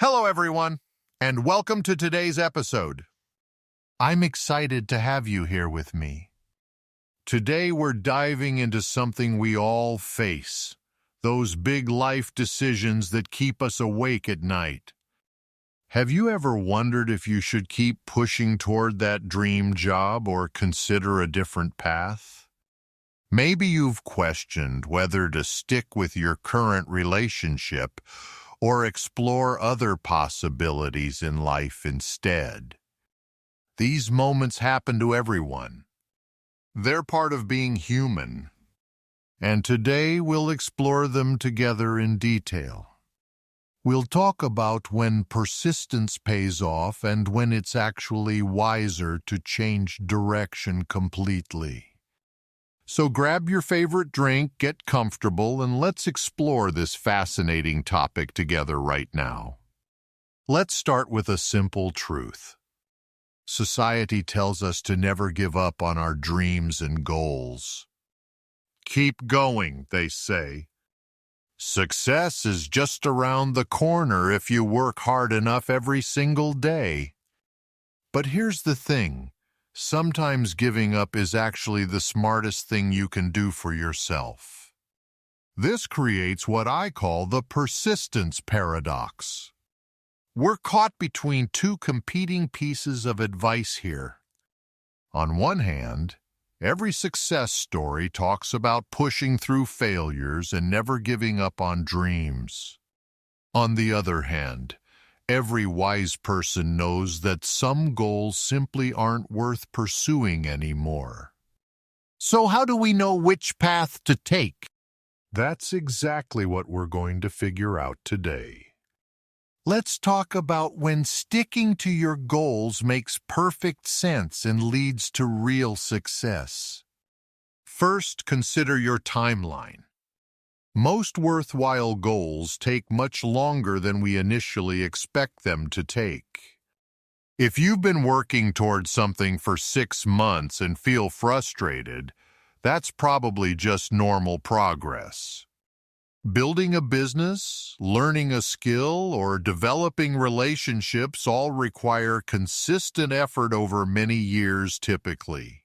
Hello, everyone, and welcome to today's episode. I'm excited to have you here with me. Today, we're diving into something we all face, those big life decisions that keep us awake at night. Have you ever wondered if you should keep pushing toward that dream job or consider a different path? Maybe you've questioned whether to stick with your current relationship or explore other possibilities in life instead. These moments happen to everyone. They're part of being human, and today we'll explore them together in detail. We'll talk about when persistence pays off and when it's actually wiser to change direction completely. So grab your favorite drink, get comfortable, and let's explore this fascinating topic together right now. Let's start with a simple truth. Society tells us to never give up on our dreams and goals. Keep going, they say. Success is just around the corner if you work hard enough every single day. But here's the thing. Sometimes giving up is actually the smartest thing you can do for yourself. This creates what I call the persistence paradox. We're caught between two competing pieces of advice here. On one hand, every success story talks about pushing through failures and never giving up on dreams. On the other hand, every wise person knows that some goals simply aren't worth pursuing anymore. So how do we know which path to take? That's exactly what we're going to figure out today. Let's talk about when sticking to your goals makes perfect sense and leads to real success. First, consider your timeline. Most worthwhile goals take much longer than we initially expect them to take. If you've been working towards something for 6 months and feel frustrated, that's probably just normal progress. Building a business, learning a skill, or developing relationships all require consistent effort over many years typically.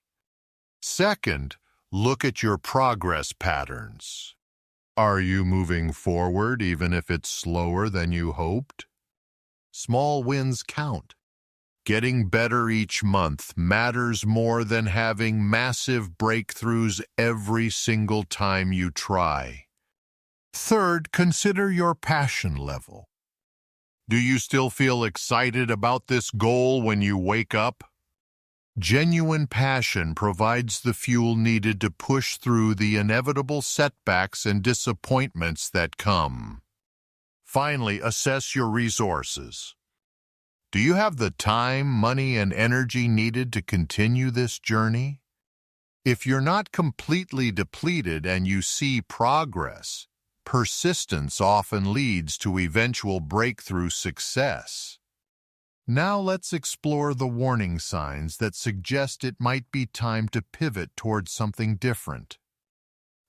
Second, look at your progress patterns. Are you moving forward even if it's slower than you hoped? Small wins count. Getting better each month matters more than having massive breakthroughs every single time you try. Third, consider your passion level. Do you still feel excited about this goal when you wake up? Genuine passion provides the fuel needed to push through the inevitable setbacks and disappointments that come. Finally, assess your resources. Do you have the time, money, and energy needed to continue this journey? If you're not completely depleted and you see progress, persistence often leads to eventual breakthrough success. Now let's explore the warning signs that suggest it might be time to pivot towards something different.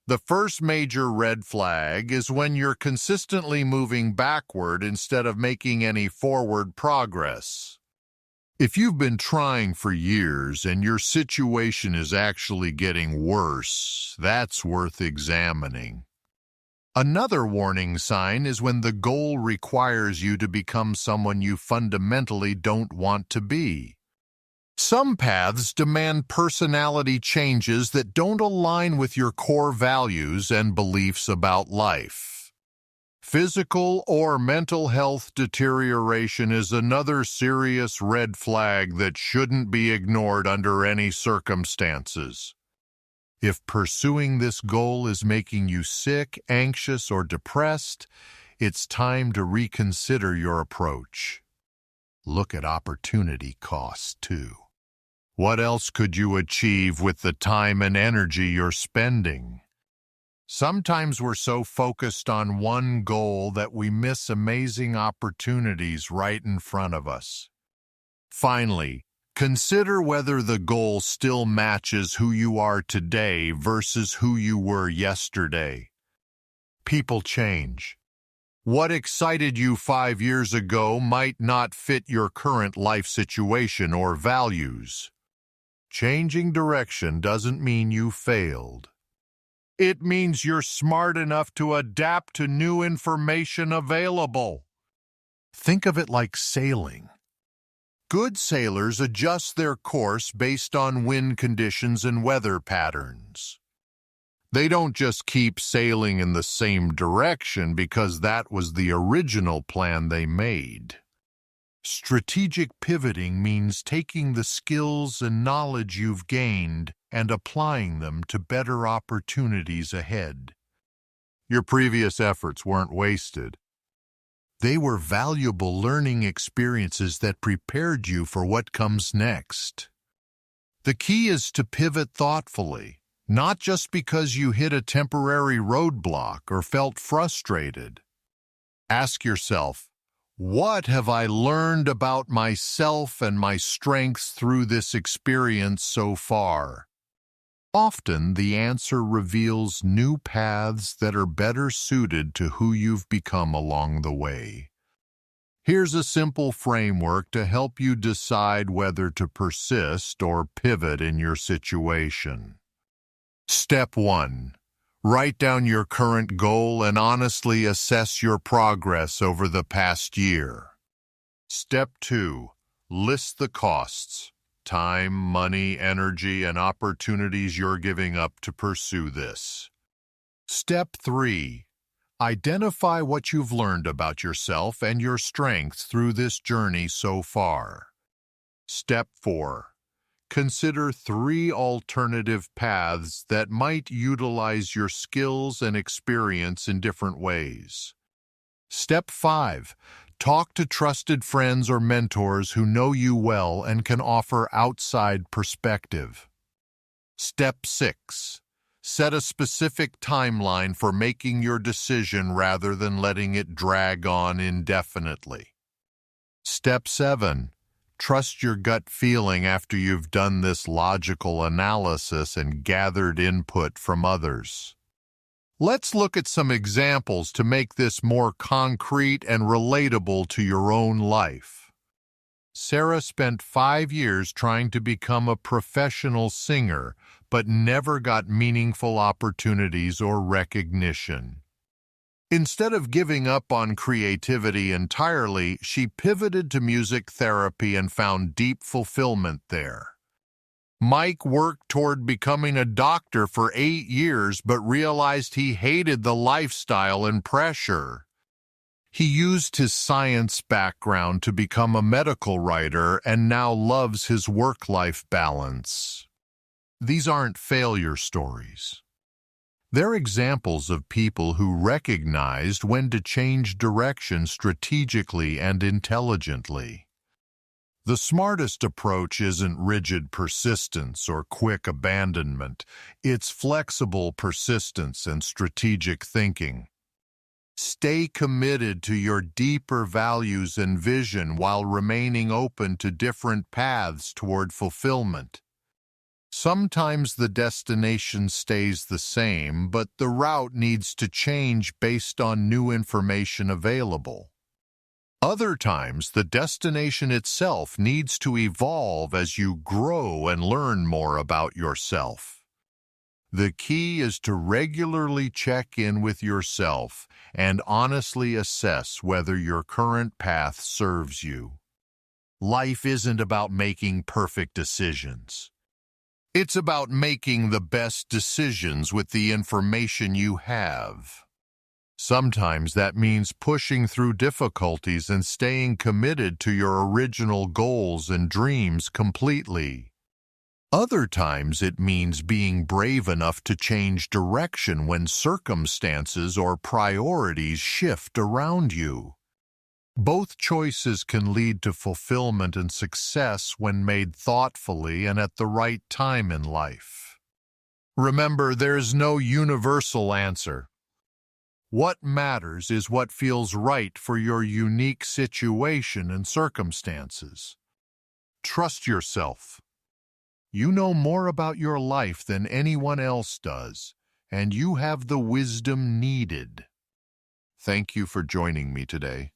The first major red flag is when you're consistently moving backward instead of making any forward progress. If you've been trying for years and your situation is actually getting worse, that's worth examining. Another warning sign is when the goal requires you to become someone you fundamentally don't want to be. Some paths demand personality changes that don't align with your core values and beliefs about life. Physical or mental health deterioration is another serious red flag that shouldn't be ignored under any circumstances. If pursuing this goal is making you sick, anxious, or depressed, it's time to reconsider your approach. Look at opportunity costs, too. What else could you achieve with the time and energy you're spending? Sometimes we're so focused on one goal that we miss amazing opportunities right in front of us. Finally, consider whether the goal still matches who you are today versus who you were yesterday. People change. What excited you 5 years ago might not fit your current life situation or values. Changing direction doesn't mean you failed. It means you're smart enough to adapt to new information available. Think of it like sailing. Good sailors adjust their course based on wind conditions and weather patterns. They don't just keep sailing in the same direction because that was the original plan they made. Strategic pivoting means taking the skills and knowledge you've gained and applying them to better opportunities ahead. Your previous efforts weren't wasted. They were valuable learning experiences that prepared you for what comes next. The key is to pivot thoughtfully, not just because you hit a temporary roadblock or felt frustrated. Ask yourself, what have I learned about myself and my strengths through this experience so far? Often, the answer reveals new paths that are better suited to who you've become along the way. Here's a simple framework to help you decide whether to persist or pivot in your situation. Step 1. Write down your current goal and honestly assess your progress over the past year. Step 2. List the costs. Time, money, energy, and opportunities you're giving up to pursue this. Step 3. Identify what you've learned about yourself and your strengths through this journey so far. Step 4. Consider 3 alternative paths that might utilize your skills and experience in different ways. Step 5. Talk to trusted friends or mentors who know you well and can offer outside perspective. Step 6. Set a specific timeline for making your decision rather than letting it drag on indefinitely. Step 7. Trust your gut feeling after you've done this logical analysis and gathered input from others. Let's look at some examples to make this more concrete and relatable to your own life. Sarah spent 5 years trying to become a professional singer, but never got meaningful opportunities or recognition. Instead of giving up on creativity entirely, she pivoted to music therapy and found deep fulfillment there. Mike worked toward becoming a doctor for 8 years but realized he hated the lifestyle and pressure. He used his science background to become a medical writer and now loves his work-life balance. These aren't failure stories. They're examples of people who recognized when to change direction strategically and intelligently. The smartest approach isn't rigid persistence or quick abandonment. It's flexible persistence and strategic thinking. Stay committed to your deeper values and vision while remaining open to different paths toward fulfillment. Sometimes the destination stays the same, but the route needs to change based on new information available. Other times, the destination itself needs to evolve as you grow and learn more about yourself. The key is to regularly check in with yourself and honestly assess whether your current path serves you. Life isn't about making perfect decisions. It's about making the best decisions with the information you have. Sometimes that means pushing through difficulties and staying committed to your original goals and dreams completely. Other times it means being brave enough to change direction when circumstances or priorities shift around you. Both choices can lead to fulfillment and success when made thoughtfully and at the right time in life. Remember, there's no universal answer. What matters is what feels right for your unique situation and circumstances. Trust yourself. You know more about your life than anyone else does, and you have the wisdom needed. Thank you for joining me today.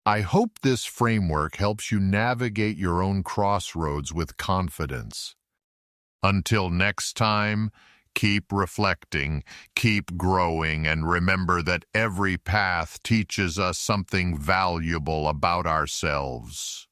I hope this framework helps you navigate your own crossroads with confidence. Until next time, keep reflecting, keep growing, and remember that every path teaches us something valuable about ourselves.